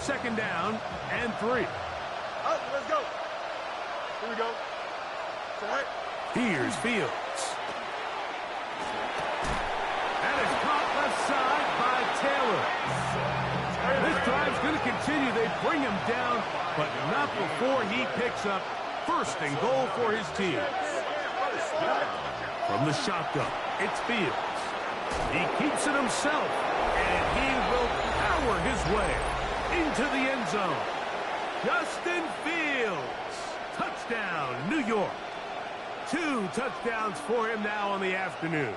second down and 3. Let's go. Here we go. Here's Fields. And it's caught left side by Taylor. This drive's going to continue. They bring him down, but not before he picks up first and goal for his team. From the shotgun, it's Fields. He keeps it himself, and he will power his way into the end zone. Justin Fields, touchdown, New York. 2 touchdowns for him now on the afternoon.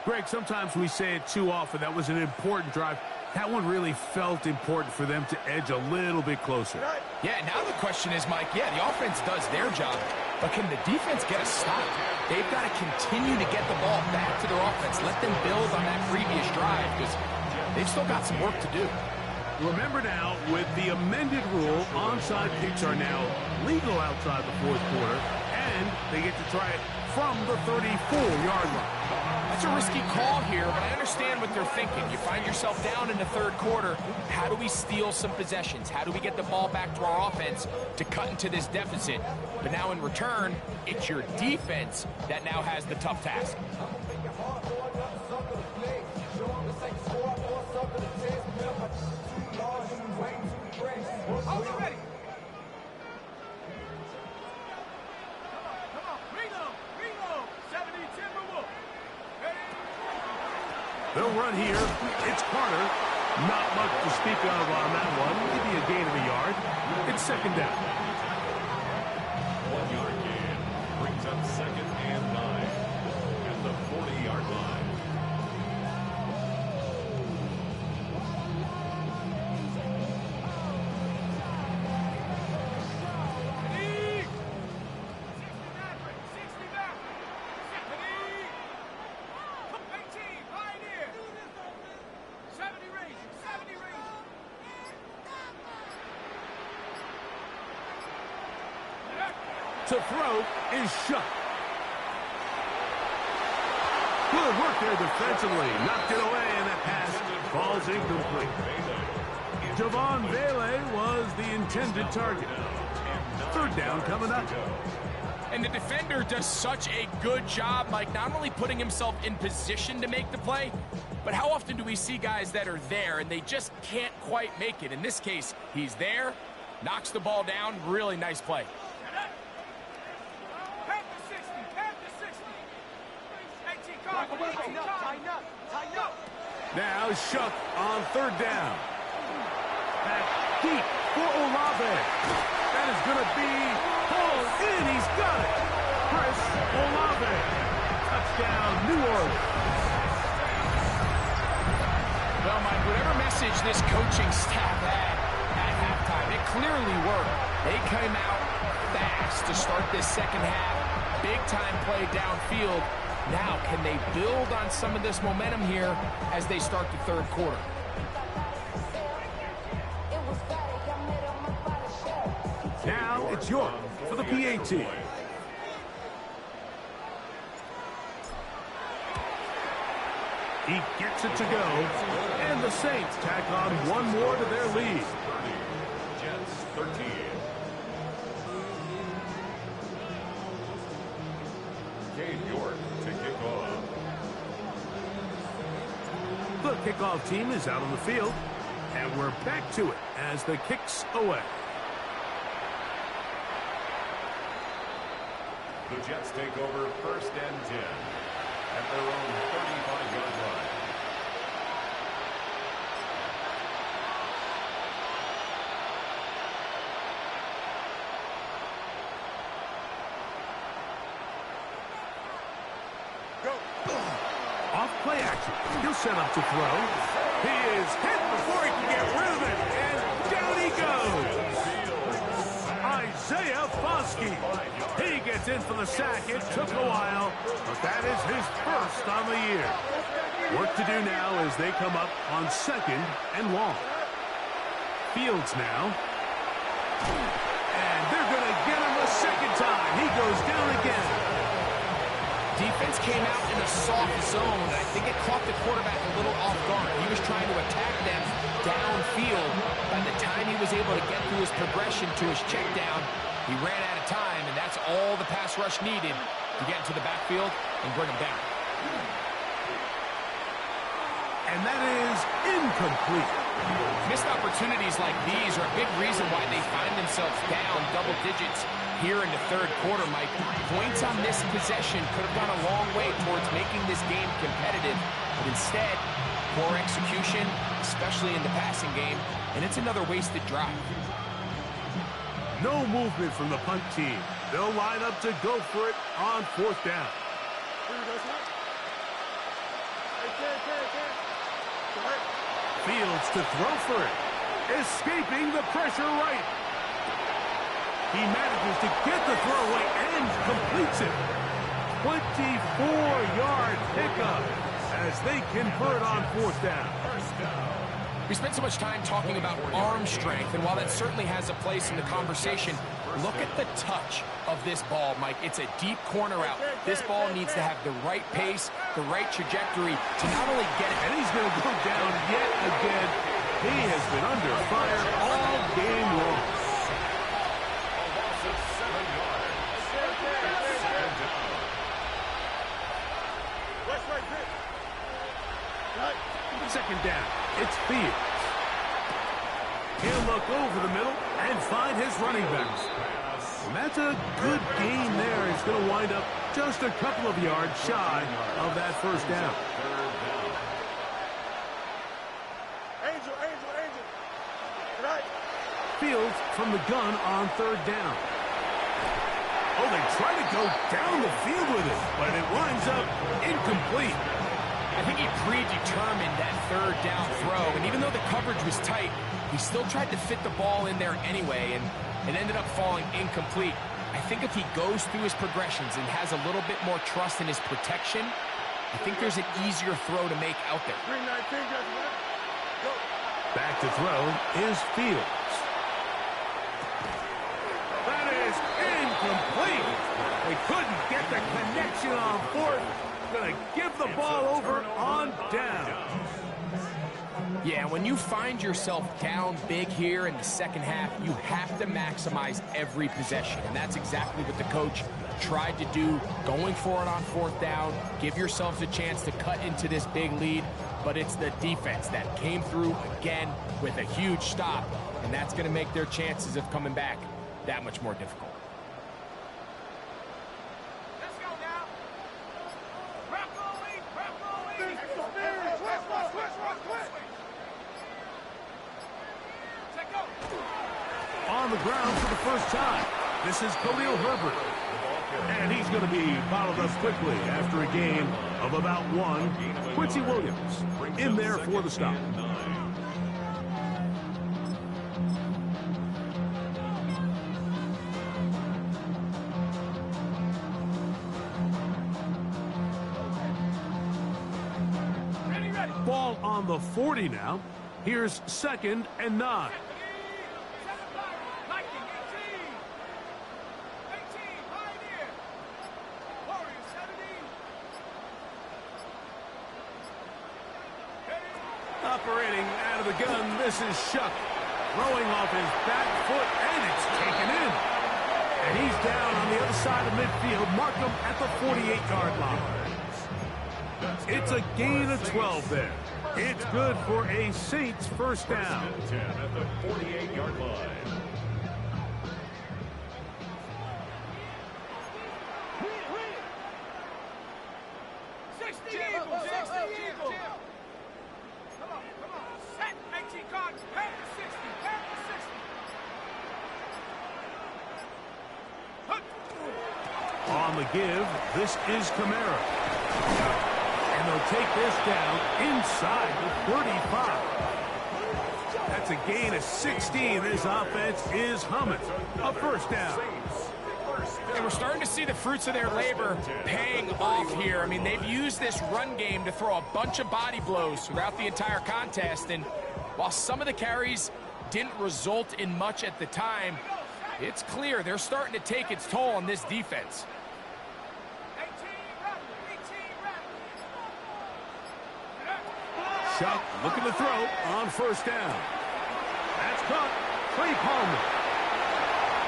Greg, sometimes we say it too often. That was an important drive. That one really felt important for them to edge a little bit closer. Yeah, now the question is, Mike, yeah, the offense does their job, but can the defense get a stop? They've got to continue to get the ball back to their offense. Let them build on that previous drive because they've still got some work to do. Remember now, with the amended rule, onside kicks are now legal outside the fourth quarter, and they get to try it from the 34-yard line. That's a risky call here, but I understand what they're thinking. You find yourself down in the third quarter. How do we steal some possessions? How do we get the ball back to our offense to cut into this deficit? But now in return, it's your defense that now has the tough task. They'll run here. It's Carter. Not much to speak of on that one. Maybe a gain of a yard. It's second down. 1-yard gain brings up second and 9 at the 40-yard line. To throw is shut. Good work there defensively. Knocked it away, and that pass falls incomplete. Javon Vele was the intended target. Third down coming up. And the defender does such a good job, Mike, not only putting himself in position to make the play, but how often do we see guys that are there and they just can't quite make it? In this case, he's there, knocks the ball down, really nice play. Now Shuck on third down. Back deep for Olave. That is going to be pulled in. He's got it. Chris Olave. Touchdown, New Orleans. Well, Mike, whatever message this coaching staff had at halftime, it clearly worked. They came out fast to start this second half. Big-time play downfield. Now, can they build on some of this momentum here as they start the third quarter? Now it's York for the PAT. He gets it to go, and the Saints tack on one more to their lead. Jets 13. Cade York to kick off. The kickoff team is out on the field, and we're back to it as the kick's away. The Jets take over first and 10 at their own 35-yard line. Off play action. He'll set up to throw. He is hit before he can get rid of it, and down he goes. Isaiah Foskey. He gets in for the sack. It took a while, but that is his first on the year. Work to do now as they come up on second and long. Fields now. And they're going to get him a second time. He goes down again. Defense came out in a soft zone, and I think it caught the quarterback a little off guard. He was trying to attack them to downfield. By the time he was able to get through his progression to his check down, he ran out of time, and that's all the pass rush needed to get into the backfield and bring him down. And that is incomplete. Missed opportunities like these are a big reason why they find themselves down double digits here in the third quarter, Mike. Points on this possession could have gone a long way towards making this game competitive, but instead, poor execution, especially in the passing game, and it's another wasted drive. No movement from the punt team. They'll line up to go for it on fourth down. Here we go, son. Hey, Fields to throw for it. Escaping the pressure right. He manages to get the throw away and completes it. 24-yard pickup as they convert on fourth down. We spent so much time talking about arm strength, and while that certainly has a place in the conversation, look at the touch of this ball, Mike. It's a deep corner out. This ball needs to have the right pace, the right trajectory to not only get it. And he's going to go down yet again. He has been under fire all game long. A loss of 7 yards. Second down. It's Fields. He'll look over the middle and find his running backs. And that's a good gain there. He's going to wind up just a couple of yards shy of that first down. Angel. Right. Fields from the gun on third down. Oh, they try to go down the field with it, but it winds up incomplete. I think he predetermined that third down throw, and even though the coverage was tight, he still tried to fit the ball in there anyway, and it ended up falling incomplete. I think if he goes through his progressions and has a little bit more trust in his protection, I think there's an easier throw to make out there. 319, go. Back to throw is Fields. That is incomplete. They couldn't get the connection on fourth. Going to give the ball over on down. Yeah, when you find yourself down big here in the second half, you have to maximize every possession. And that's exactly what the coach tried to do, going for it on fourth down. Give yourselves a chance to cut into this big lead. But it's the defense that came through again with a huge stop. And that's going to make their chances of coming back that much more difficult. On the ground for the first time, this is Khalil Herbert. And he's going to be bottled up quickly after a gain of about one. Quincy Williams in there for the stop. Ball on the 40 now. Here's 2nd and 9. Operating out of the gun, this is Shuck. Throwing off his back foot, and it's taken in. And he's down on the other side of midfield. Mark him at the 48-yard line. It's a gain of 12 there. It's good for a Saints first down. 10 at the 48-yard line. On the give, this is Kamara. And they'll take this down inside the 35. That's a gain of 16. This offense is humming. A first down. And we're starting to see the fruits of their labor paying off here. I mean, they've used this run game to throw a bunch of body blows throughout the entire contest. And while some of the carries didn't result in much at the time, it's clear they're starting to take its toll on this defense. shot, looking to throw on first down. That's caught. Trey Palmer.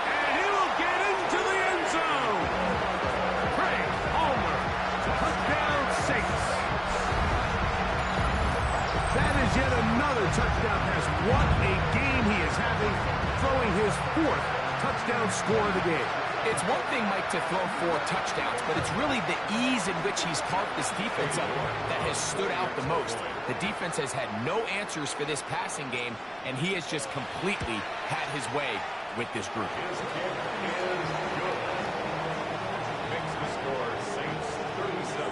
And he will get into the end zone. Trey Palmer. Touchdown Saints. That is yet another touchdown pass. What a game he is having, throwing his 4th touchdown score of the game. It's one thing, Mike, to throw 4 touchdowns, but it's really the ease in which he's carved this defense up that has stood out the most. The defense has had no answers for this passing game, and he has just completely had his way with this group. His kick is good. Makes the score Saints 37,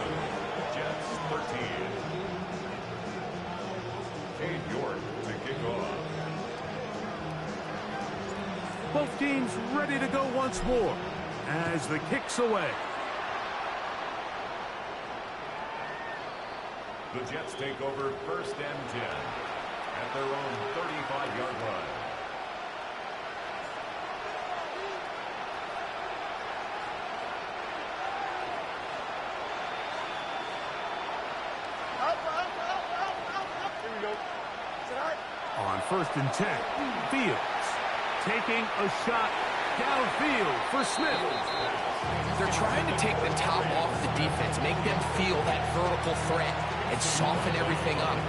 Jets 13. Cade York to kick off. Both teams ready to go once more as the kick's away. The Jets take over 1st and 10 at their own 35-yard line. Out. Here we go. Tonight. On 1st and 10, Fields taking a shot downfield for Smith. They're trying to take the top off the defense, make them feel that vertical threat, and soften everything up.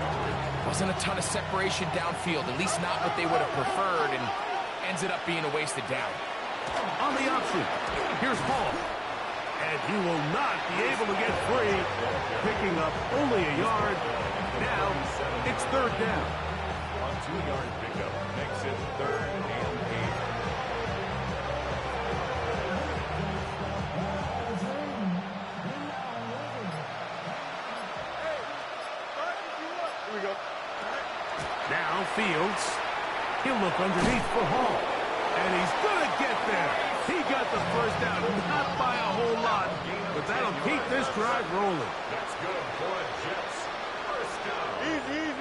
Wasn't a ton of separation downfield, at least not what they would have preferred, and ends it up being a wasted down. On the option, here's Hall. And he will not be able to get free, picking up only a yard. Now, it's 3rd down. A 2-yard pickup makes it 3rd and 8. Here we go. Now Fields. He'll look underneath for Hall. And he's going to get there. He got the 1st down, not by a whole lot, but that'll keep this drive rolling. That's good for the Jets. 1st down. Easy.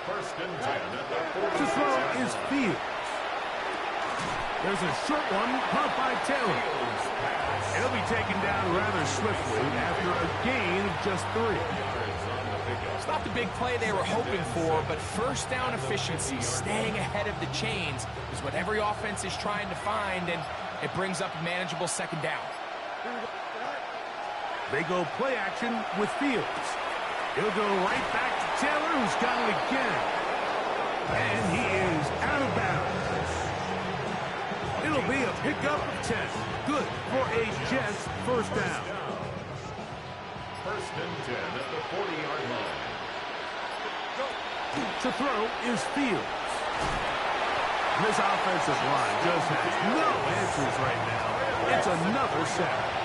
1st and 10 at the 40. To throw is Fields. There's a short one caught by Taylor. He'll be taken down rather swiftly after a gain of just 3. It's not the big play they were hoping for, but 1st down efficiency, staying ahead of the chains, is what every offense is trying to find, and it brings up a manageable 2nd down. They go play action with Fields. He'll go right back to Taylor, who's got it again. And he is out of bounds. It'll be a pickup of 10. Good for a Jets 1st down. 1st and 10 at the 40-yard line. To throw is Fields. This offensive line just has no answers right now. It's another sack.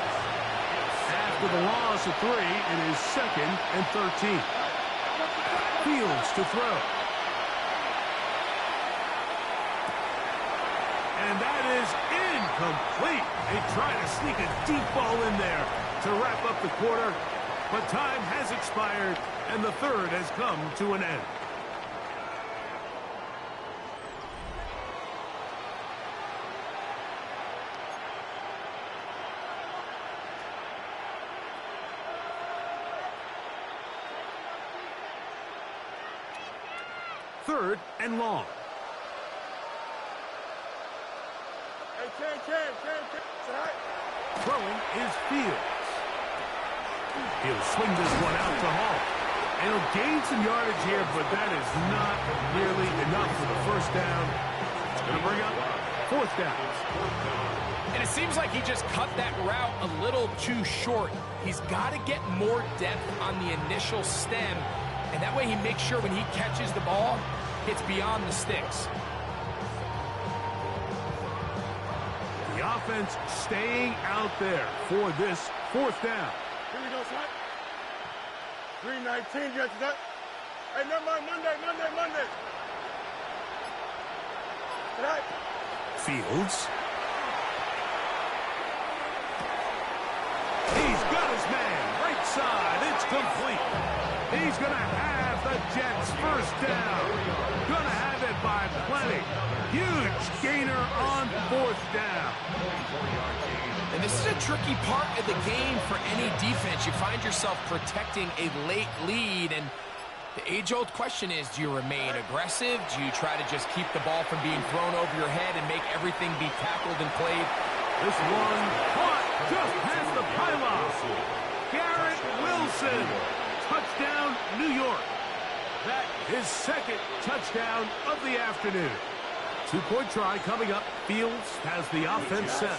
After the loss of 3, it is 2nd and 13. Fields to throw. And that is incomplete. They try to sneak a deep ball in there to wrap up the quarter, but time has expired, and the 3rd has come to an end. Third and long. Hey, can. Tonight. Throwing is Fields. He'll swing this one out to Hall. And he'll gain some yardage here, but that is not nearly enough for the 1st down. It's going to bring up 4th down. And it seems like he just cut that route a little too short. He's got to get more depth on the initial stem, and that way he makes sure when he catches the ball, it's beyond the sticks. The offense staying out there for this 4th down. Here we go, son. 3:19, you got that? Hey, never mind, Monday. Tonight. Fields. He's got his man. Right side. It's complete. He's going to have the Jets 1st down. Going to have it by plenty. Huge gainer on 4th down. And this is a tricky part of the game for any defense. You find yourself protecting a late lead, and The age-old question is, do you remain aggressive? Do you try to just keep the ball from being thrown over your head and make everything be tackled and played? This one caught just past the pylon. Garrett Wilson. Touchdown, New York. That his second touchdown of the afternoon. Two-point try coming up. Fields has the offense set.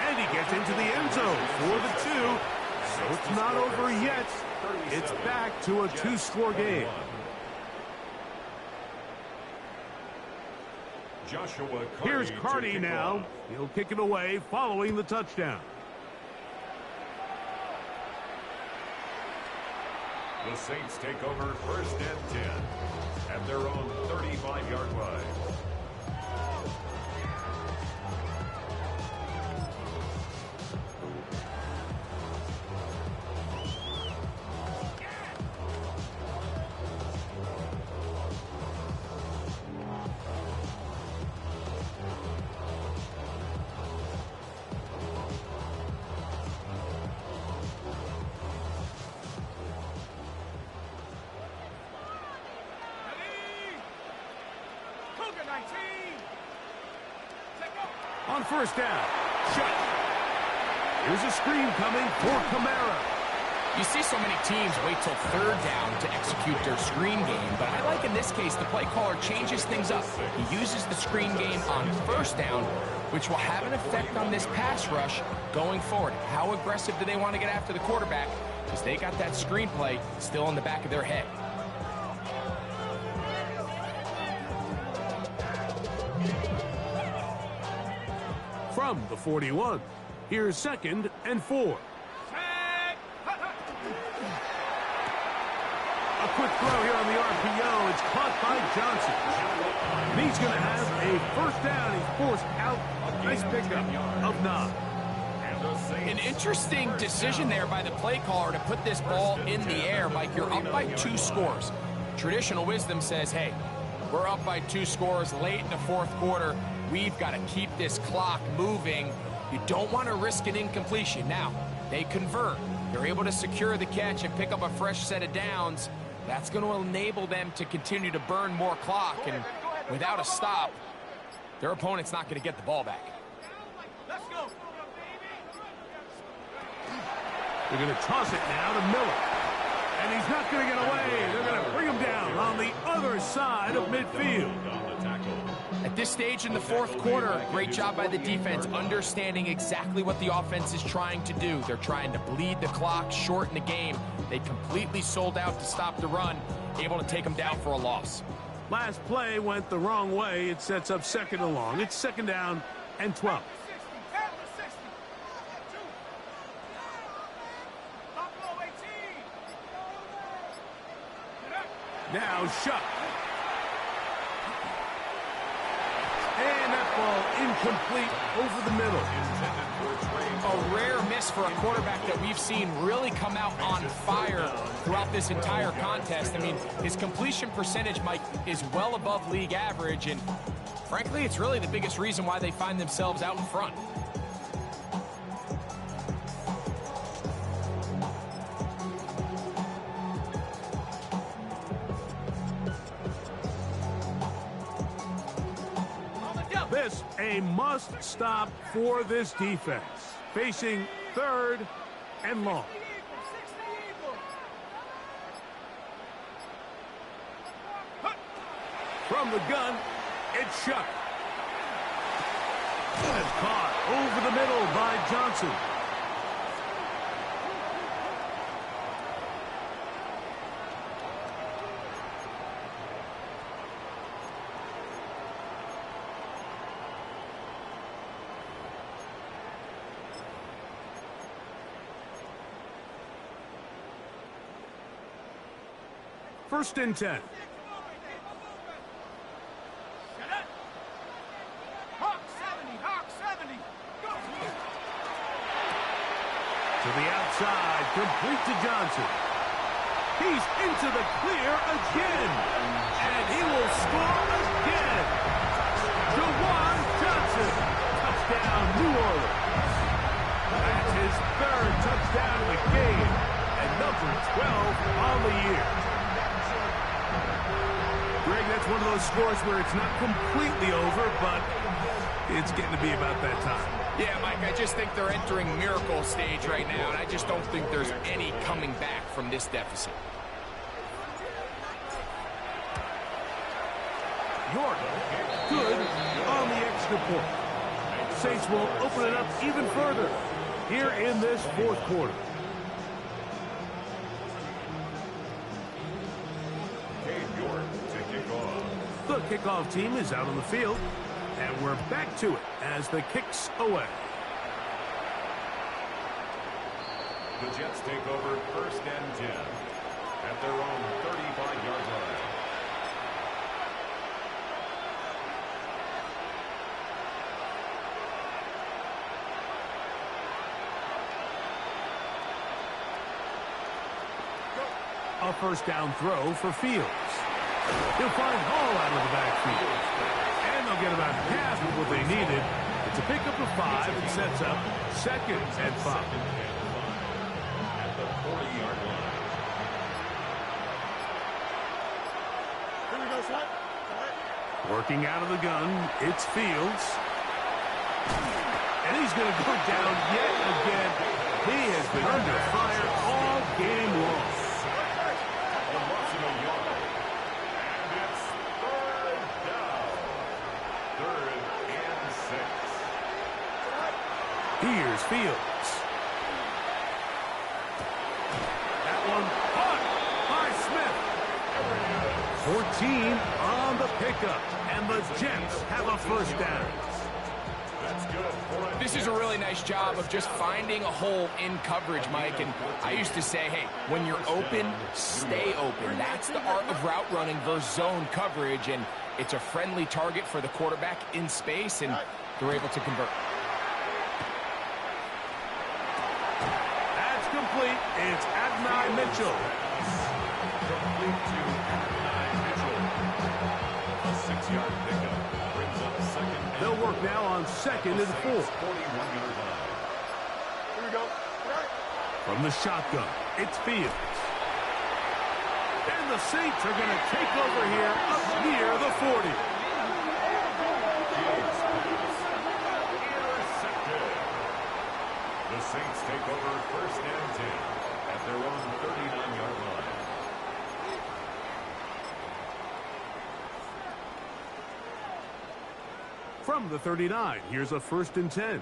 And he gets into the end zone for the two. So it's not over yet. It's back to a two-score game. Here's Carty now. He'll kick it away following the touchdown. The Saints take over first and 10 at their own 35-yard line. On first down, shut. Here's a screen coming for Kamara. You see so many teams wait till third down to execute their screen game, but I like in this case the play caller changes things up. He uses the screen game on first down, which will have an effect on this pass rush going forward. How aggressive do they want to get after the quarterback? Because they got that screen play still in the back of their head. From the 41, here's 2nd and 4. A quick throw here on the RPO. It's caught by Johnson. And he's going to have a first down. He's forced out. Nice pickup of 9. An interesting decision there by the play caller to put this ball in the air. Mike, you're up by 2 scores. Traditional wisdom says, hey, we're up by 2 scores late in the fourth quarter. We've got to keep this clock moving. You don't want to risk an incompletion. Now, they convert. They're able to secure the catch and pick up a fresh set of downs. That's going to enable them to continue to burn more clock. And without a stop, their opponent's not going to get the ball back. Let's go. They're going to toss it now to Miller. And he's not going to get away. They're going to bring him down on the other side of midfield. At this stage in the fourth quarter, great job by the defense, understanding exactly what the offense is trying to do. They're trying to bleed the clock, shorten the game. They completely sold out to stop the run, able to take them down for a loss. Last play went the wrong way. It sets up 2nd and long. It's 2nd down and 12. Now shut. And that ball incomplete over the middle. A rare miss for a quarterback that we've seen really come out on fire throughout this entire contest. I mean, his completion percentage, Mike, is well above league average, and frankly, it's really the biggest reason why they find themselves out in front. This a must-stop for this defense. Facing 3rd and long. From the gun, it's Shuck. It's caught over the middle by Johnson. First and 10. To the outside, complete to Johnson. He's into the clear again. And he will score again. Jawan Johnson. Touchdown, New Orleans. That's his 3rd touchdown of the game. And number 12 on the year. Greg, that's one of those scores where it's not completely over, but it's getting to be about that time. Yeah, Mike, I just think they're entering miracle stage right now, and I just don't think there's any coming back from this deficit. York, good on the extra point. Saints will open it up even further here in this fourth quarter. The kickoff team is out on the field, and we're back to it as the kick's away. The Jets take over first and 10 at their own 35-yard line. A first down throw for Fields. He'll find Hall out of the backfield. And they'll get about half of what they needed. It's a pickup of 5 and sets up second and 5. At the 40-yard line. Here we go, son. Working out of the gun, it's Fields. And he's going to go down yet again. He has been under fire all game long. Here's Fields. That one caught by Smith. 14 on the pickup, and the Jets have a first down. This is a really nice job of just finding a hole in coverage, Mike. And I used to say, hey, when you're open, stay open. That's the art of route running versus zone coverage, and it's a friendly target for the quarterback in space, and they're able to convert. Complete. It's Adonai Mitchell. Complete to Adonai Mitchell. A 6-yard pickup brings up second. They'll work now on second and 4. 41-yard line. Here we go. From the shotgun, it's Fields. And the Saints are going to take over here up near the 40. The Saints take over first and 10 at their own 39-yard line. From the 39, here's a first and 10.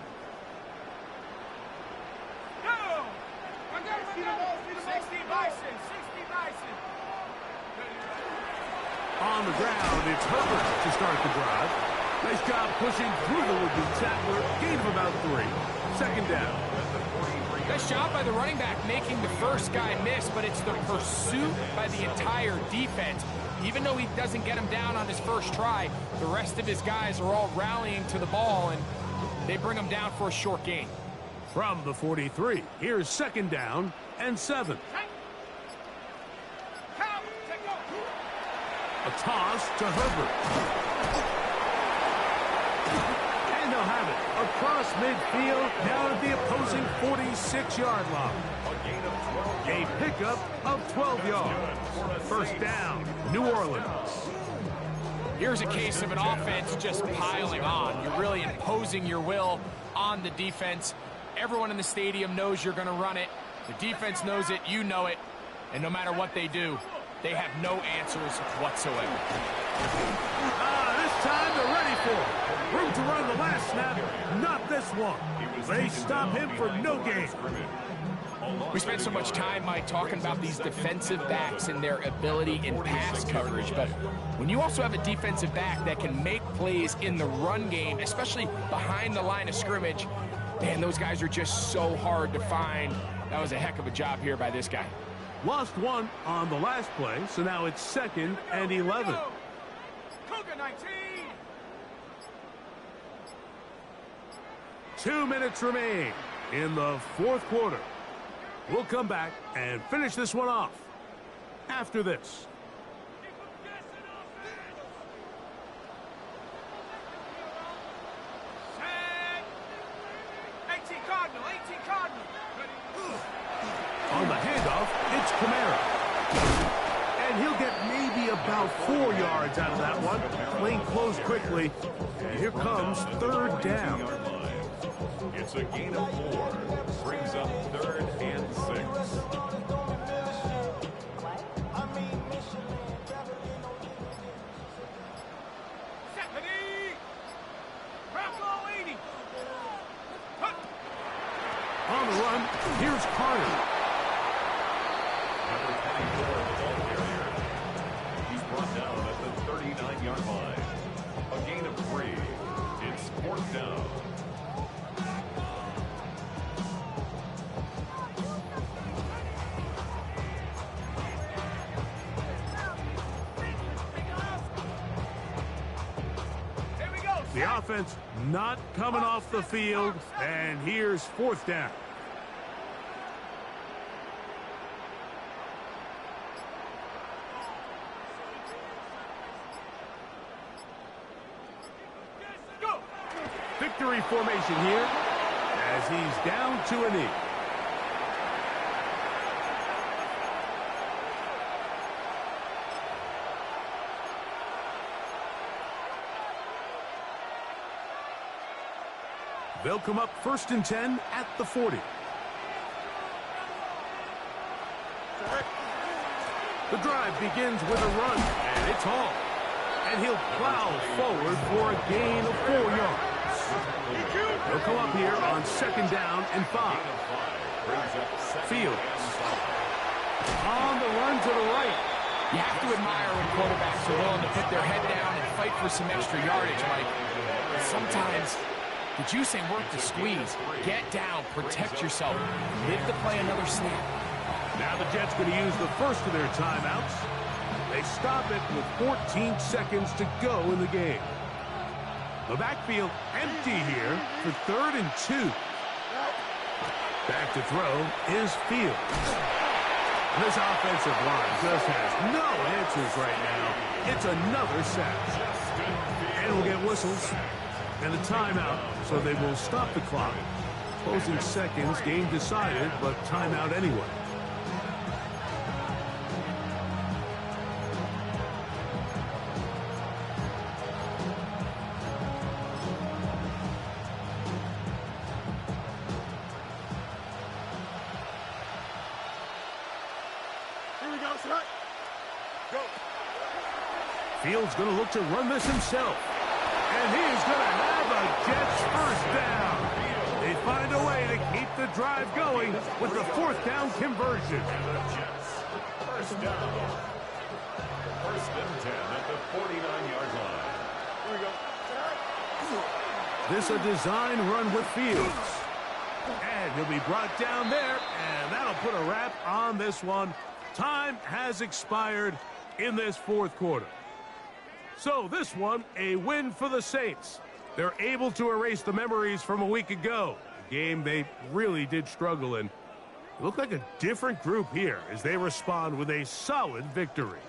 On the ground, it's Herbert to start the drive. Nice job pushing through the would-be tackler. Gain of about 3. Second down. Nice job by the running back making the first guy miss, but it's the pursuit by the entire defense. Even though he doesn't get him down on his first try, the rest of his guys are all rallying to the ball, and they bring him down for a short gain. From the 43, here's second down and 7. A toss to Herbert. And they'll have it across midfield down at the opposing 46-yard line. A pickup of 12 yards. First down, New Orleans. Here's a case of an offense just piling on. You're really imposing your will on the defense. Everyone in the stadium knows you're going to run it. The defense knows it, you know it. And no matter what they do, they have no answers whatsoever. This time they're ready for it. Room to run the last snap, not this one. They stop him for no gain. We spent so much time, Mike, talking about these defensive backs and their ability in pass coverage, but when you also have a defensive back that can make plays in the run game, especially behind the line of scrimmage, man, those guys are just so hard to find. That was a heck of a job here by this guy. Lost one on the last play, so now it's second and 11. Cougar 19. 2 minutes remain in the fourth quarter. We'll come back and finish this one off after this. On the handoff, about 4 yards out of that one. Lane closed quickly. And here comes third down. It's a gain of 4. Brings up 3rd and 6. On the run, here's Carter. Number 24, the ball carrier. He's brought down at the 39-yard line. A gain of 3. It's 4th down. The offense not coming off the field, and here's 4th down. Victory formation here as he's down to a knee. They'll come up 1st and 10 at the 40. The drive begins with a run, and it's Hall. And he'll plow forward for a gain of 4 yards. They'll come up here on 2nd down and 5. Fields. On the run to the right. You have to admire when quarterbacks are willing to put their head down and fight for some extra yardage, Mike. Sometimes the juice ain't worth the squeeze. Get down, protect yourself, live to play another snap. Now the Jets going to use the first of their timeouts. They stop it with 14 seconds to go in the game. The backfield empty here for 3rd and 2. Back to throw is Fields. This offensive line just has no answers right now. It's another sack. And we'll get whistles and a timeout, so they will stop the clock. Closing seconds, game decided, but timeout anyway. Fields going to look to run this himself. And he's going to have a Jets 1st down. They find a way to keep the drive going with the 4th down conversion. And the Jets, 1st down. 1st and 10 at the 49-yard line. Here we go. This a design run with Fields. And he'll be brought down there, and that'll put a wrap on this one. Time has expired in this 4th quarter. So this one, a win for the Saints. They're able to erase the memories from a week ago. A game they really did struggle in. It looked like a different group here as they respond with a solid victory.